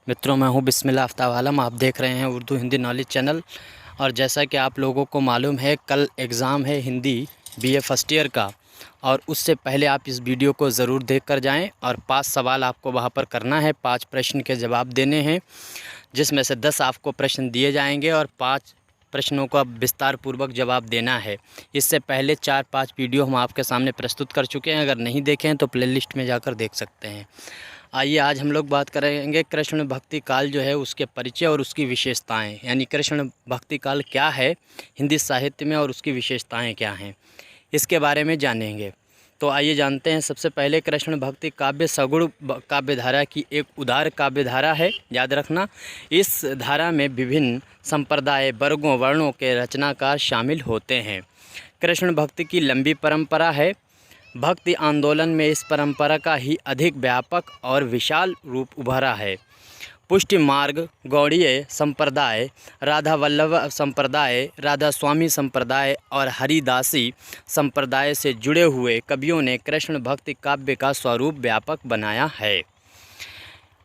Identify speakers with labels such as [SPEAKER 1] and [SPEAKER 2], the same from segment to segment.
[SPEAKER 1] मित्रों, मैं हूं बिस्मिल्लाह आफ्ताब आलम। आप देख रहे हैं उर्दू हिंदी नॉलेज चैनल। और जैसा कि आप लोगों को मालूम है, कल एग्ज़ाम है हिंदी बीए फर्स्ट ईयर का। और उससे पहले आप इस वीडियो को ज़रूर देख कर जाएँ। और 5 सवाल आपको वहां पर करना है, 5 प्रश्न के जवाब देने हैं, जिसमें से 10 आपको प्रश्न दिए जाएंगे और 5 प्रश्नों का विस्तार पूर्वक जवाब देना है। इससे पहले 4-5 वीडियो हम आपके सामने प्रस्तुत कर चुके हैं। अगर नहीं देखे हैं तो प्लेलिस्ट में जाकर देख सकते हैं। आइए आज हम लोग बात करेंगे कृष्ण भक्ति काल जो है उसके परिचय और उसकी विशेषताएं, यानी कृष्ण भक्ति काल क्या है हिंदी साहित्य में और उसकी विशेषताएं क्या हैं, इसके बारे में जानेंगे। तो आइए जानते हैं। सबसे पहले कृष्ण भक्ति काव्य सगुण काव्यधारा की एक उदार काव्यधारा है। याद रखना, इस धारा में विभिन्न संप्रदाय, वर्गों, वर्णों के रचनाकार शामिल होते हैं। कृष्ण भक्ति की लंबी परंपरा है। भक्ति आंदोलन में इस परंपरा का ही अधिक व्यापक और विशाल रूप उभरा है। पुष्टि मार्ग, गौड़ीय संप्रदाय, राधा वल्लभ संप्रदाय, राधा स्वामी संप्रदाय और हरिदासी संप्रदाय से जुड़े हुए कवियों ने कृष्ण भक्ति काव्य का स्वरूप व्यापक बनाया है।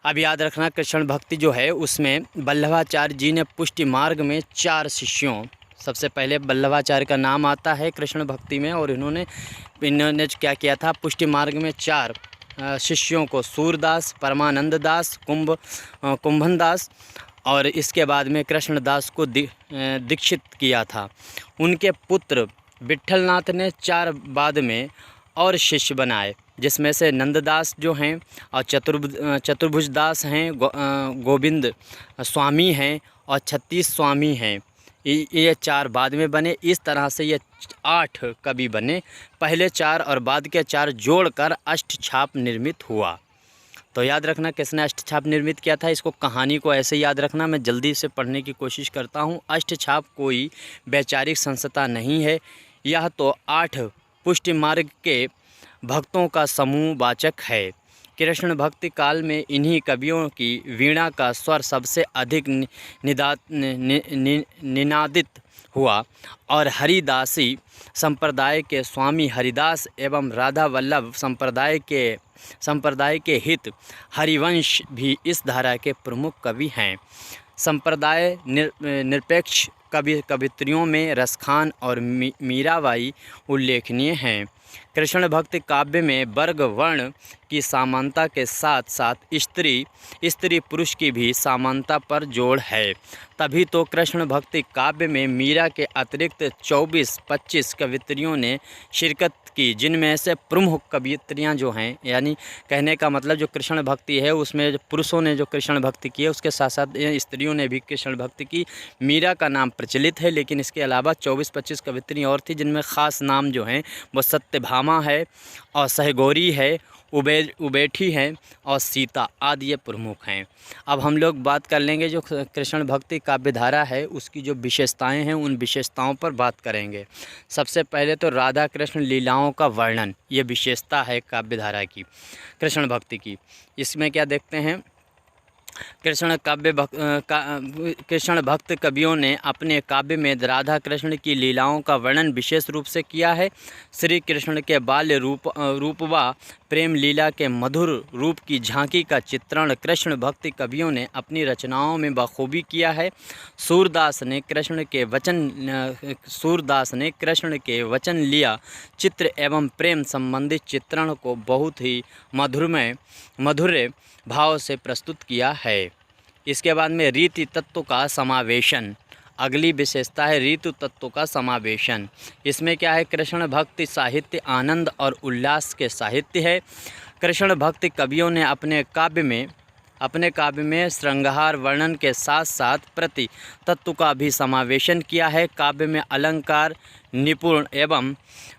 [SPEAKER 1] अब याद रखना, कृष्ण भक्ति जो है उसमें वल्लभाचार्य जी ने पुष्टि मार्ग में 4 शिष्यों, सबसे पहले वल्लभाचार्य का नाम आता है कृष्ण भक्ति में, और इन्होंने क्या किया था, पुष्टि मार्ग में 4 शिष्यों को, सूरदास, परमानंद दास, कुंभन दास और इसके बाद में कृष्णदास को दीक्षित किया था। उनके पुत्र विट्ठलनाथ ने 4 बाद में और शिष्य बनाए, जिसमें से नंददास जो हैं और चतुर्भुज दास हैं, गोविंद स्वामी हैं और 36 स्वामी हैं। ये 4 बाद में बने। इस तरह से ये 8 कवि बने। पहले 4 और बाद के 4 जोड़कर अष्टछाप निर्मित हुआ। तो याद रखना किसने अष्टछाप निर्मित किया था। इसको, कहानी को ऐसे याद रखना, मैं जल्दी से पढ़ने की कोशिश करता हूँ। अष्टछाप कोई वैचारिक संस्था नहीं है, यह तो 8 पुष्टि मार्ग के भक्तों का समूह वाचक है। कृष्ण भक्ति काल में इन्हीं कवियों की वीणा का स्वर सबसे अधिक निनादित हुआ और हरिदासी संप्रदाय के स्वामी हरिदास एवं राधा वल्लभ संप्रदाय के हित हरिवंश भी इस धारा के प्रमुख कवि हैं। संप्रदाय निरपेक्ष कवित्रियों में रसखान और मीराबाई उल्लेखनीय हैं। कृष्ण भक्ति काव्य में वर्ग वर्ण की समानता के साथ साथ स्त्री पुरुष की भी समानता पर जोर है। तभी तो कृष्ण भक्ति काव्य में मीरा के अतिरिक्त 24-25 कवित्रियों ने शिरकत की, जिनमें से प्रमुख कवित्रियां जो हैं, यानी कहने का मतलब जो कृष्ण भक्ति है उसमें पुरुषों ने जो कृष्ण भक्ति की है उसके साथ साथ स्त्रियों ने भी कृष्ण भक्ति की। मीरा का नाम प्रचलित है, लेकिन इसके अलावा 24-25 कवित्रियाँ और थी, जिनमें ख़ास नाम जो हैं वो सत्यभामा है और सहगौरी है, उबेठी हैं और सीता आदि ये प्रमुख हैं। अब हम लोग बात कर लेंगे जो कृष्ण भक्ति काव्यधारा है उसकी जो विशेषताएं हैं, उन विशेषताओं पर बात करेंगे। सबसे पहले तो राधा कृष्ण लीलाओं का वर्णन, ये विशेषता है काव्यधारा की, कृष्ण भक्ति की। इसमें क्या देखते हैं, कृष्ण भक्त कवियों ने अपने काव्य में राधा कृष्ण की लीलाओं का वर्णन विशेष रूप से किया है। श्री कृष्ण के बाल्य रूपवा प्रेम लीला के मधुर रूप की झांकी का चित्रण कृष्ण भक्ति कवियों ने अपनी रचनाओं में बखूबी किया है। सूरदास ने कृष्ण के वचन लिया चित्र एवं प्रेम संबंधित चित्रण को बहुत ही मधुर भाव से प्रस्तुत किया है। इसके बाद में रीति तत्व का समावेशन, अगली विशेषता है ऋतु तत्व का समावेशन। इसमें क्या है, कृष्ण भक्ति साहित्य आनंद और उल्लास के साहित्य है। कृष्ण भक्ति कवियों ने अपने काव्य में श्रृंगार वर्णन के साथ साथ प्रति तत्व का भी समावेशन किया है। काव्य में अलंकार, निपुण एवं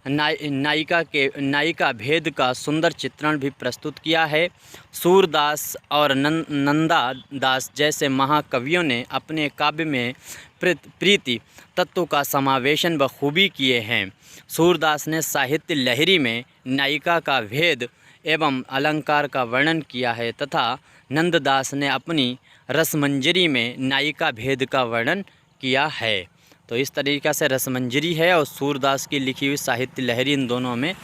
[SPEAKER 1] नायिका भेद का सुंदर चित्रण भी प्रस्तुत किया है। सूरदास और नंदा दास जैसे महाकवियों ने अपने काव्य में प्रीति तत्व का समावेशन बखूबी किए हैं। सूरदास ने साहित्य लहरी में नायिका का भेद एवं अलंकार का वर्णन किया है तथा नंददास ने अपनी रसमंजरी में नायिका भेद का वर्णन किया है। तो इस तरीक़ा से रसमंजरी है और सूरदास की लिखी हुई साहित्य लहरी, इन दोनों में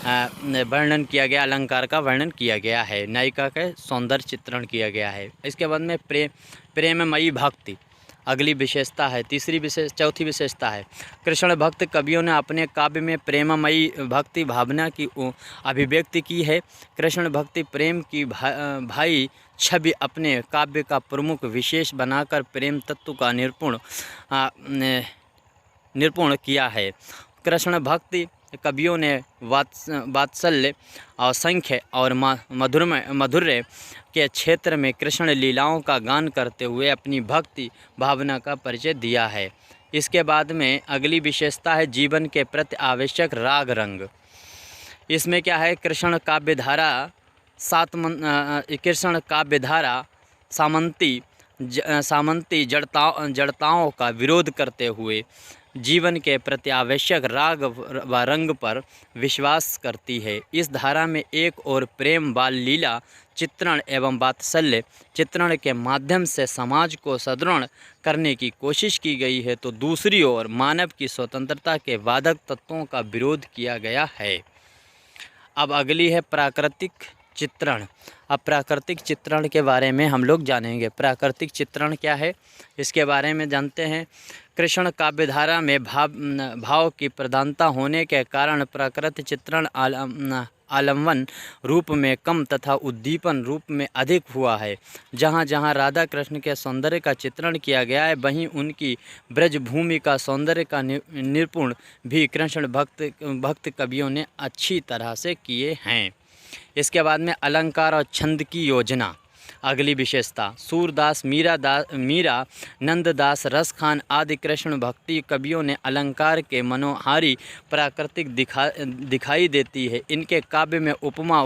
[SPEAKER 1] वर्णन किया गया, अलंकार का वर्णन किया गया है, नायिका का सौंदर्य चित्रण किया गया है। इसके बाद में प्रेममयी भक्ति अगली विशेषता है। चौथी विशेषता है, कृष्ण भक्त कवियों ने अपने काव्य में प्रेममयी भक्ति भावना की अभिव्यक्ति की है। कृष्ण भक्ति प्रेम की भाई छवि अपने काव्य का प्रमुख विशेष बनाकर प्रेम तत्व का निरूपण किया है। कृष्ण भक्ति कवियों ने वात्सल्य और संख्य और माधुर्य के क्षेत्र में कृष्ण लीलाओं का गान करते हुए अपनी भक्ति भावना का परिचय दिया है। इसके बाद में अगली विशेषता है जीवन के प्रति आवश्यक राग रंग। इसमें क्या है, कृष्ण काव्यधारा सामंती जड़ताओं का विरोध करते हुए जीवन के प्रति आवश्यक राग व रंग पर विश्वास करती है। इस धारा में एक और प्रेम बाल लीला चित्रण एवं वात्सल्य चित्रण के माध्यम से समाज को सुदृढ़ करने की कोशिश की गई है, तो दूसरी ओर मानव की स्वतंत्रता के वादक तत्वों का विरोध किया गया है। अब अगली है प्राकृतिक चित्रण। अब प्राकृतिक चित्रण के बारे में हम लोग जानेंगे। प्राकृतिक चित्रण क्या है, इसके बारे में जानते हैं। कृष्ण काव्यधारा में भाव की प्रधानता होने के कारण प्राकृतिक चित्रण आलम्बन रूप में कम तथा उद्दीपन रूप में अधिक हुआ है। जहाँ जहाँ राधा कृष्ण के सौंदर्य का चित्रण किया गया है, वहीं उनकी ब्रजभूमि का सौंदर्य का निरूपण भी कृष्ण भक्त कवियों ने अच्छी तरह से किए हैं। इसके बाद में अलंकार और छंद की योजना अगली विशेषता। सूरदास, मीरा, नंददास, रसखान आदि कृष्ण भक्ति कवियों ने अलंकार के मनोहारी प्राकृतिक दिखाई देती है। इनके काव्य में उपमा,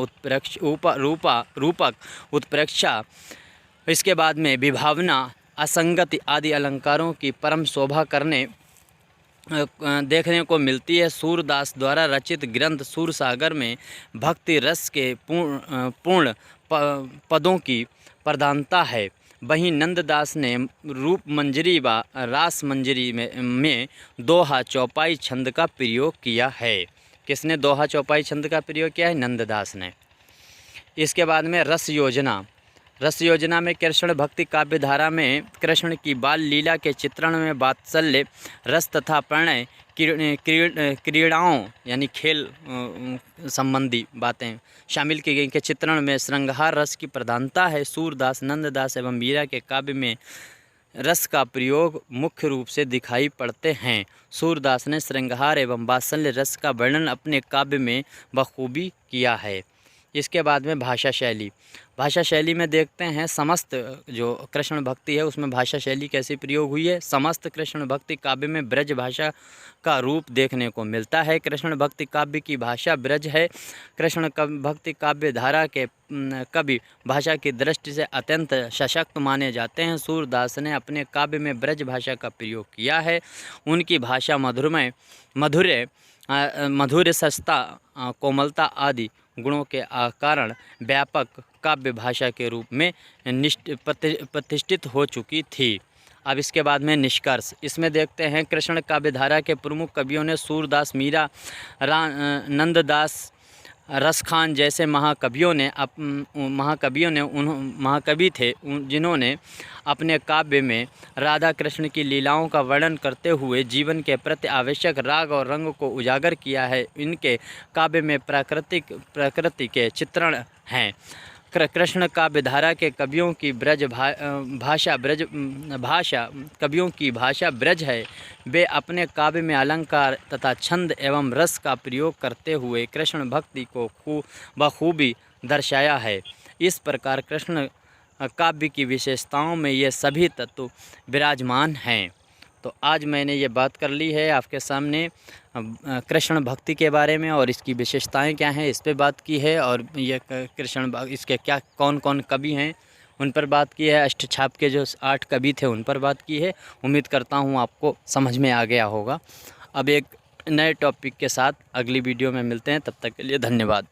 [SPEAKER 1] रूपक, उत्प्रेक्षा, इसके बाद में विभावना, असंगति आदि अलंकारों की परम शोभा देखने को मिलती है। सूरदास द्वारा रचित ग्रंथ सूरसागर में भक्ति रस के पूर्ण पदों की प्रधानता है। वहीं नंददास ने रूप मंजरी व रास मंजरी में दोहा चौपाई छंद का प्रयोग किया है। किसने दोहा चौपाई छंद का प्रयोग किया है? नंददास ने। इसके बाद में रस योजना में कृष्ण भक्ति काव्यधारा में कृष्ण की बाल लीला के चित्रण में वात्सल्य रस तथा प्रणय क्रीड़ाओं यानी खेल संबंधी बातें शामिल की गई के चित्रण में श्रृंगार रस की प्रधानता है। सूरदास, नंददास एवं मीरा के काव्य में रस का प्रयोग मुख्य रूप से दिखाई पड़ते हैं। सूरदास ने श्रृंगार एवं वात्सल्य रस का वर्णन अपने काव्य में बखूबी किया है। इसके बाद में भाषा शैली में देखते हैं समस्त जो कृष्ण भक्ति है उसमें भाषा शैली कैसे प्रयोग हुई है। समस्त कृष्ण भक्ति काव्य में ब्रज भाषा का रूप देखने को मिलता है। कृष्ण भक्ति काव्य की भाषा ब्रज है। कृष्ण भक्ति काव्य धारा के कवि भाषा की दृष्टि से अत्यंत सशक्त माने जाते हैं। सूरदास ने अपने काव्य में ब्रज भाषा का प्रयोग किया है। उनकी भाषा मधुर्य, सस्ता, कोमलता आदि गुणों के कारण व्यापक काव्य भाषा के रूप में प्रतिष्ठित हो चुकी थी। अब इसके बाद में निष्कर्ष इसमें देखते हैं। कृष्ण काव्यधारा के प्रमुख कवियों ने सूरदास, मीरा, नंददास, रसखान जैसे महाकवि थे जिन्होंने अपने काव्य में राधा कृष्ण की लीलाओं का वर्णन करते हुए जीवन के प्रति आवश्यक राग और रंग को उजागर किया है। इनके काव्य में प्रकृति के चित्रण हैं। कृष्ण काव्यधारा के कवियों की भाषा ब्रज है। वे अपने काव्य में अलंकार तथा छंद एवं रस का प्रयोग करते हुए कृष्ण भक्ति को बखूबी दर्शाया है। इस प्रकार कृष्ण काव्य की विशेषताओं में ये सभी तत्व विराजमान हैं। तो आज मैंने ये बात कर ली है आपके सामने कृष्ण भक्ति के बारे में और इसकी विशेषताएं क्या हैं इस पे बात की है। और ये इसके क्या कौन कौन कवि हैं उन पर बात की है। अष्टछाप के जो 8 कवि थे उन पर बात की है। उम्मीद करता हूँ आपको समझ में आ गया होगा। अब एक नए टॉपिक के साथ अगली वीडियो में मिलते हैं। तब तक के लिए धन्यवाद।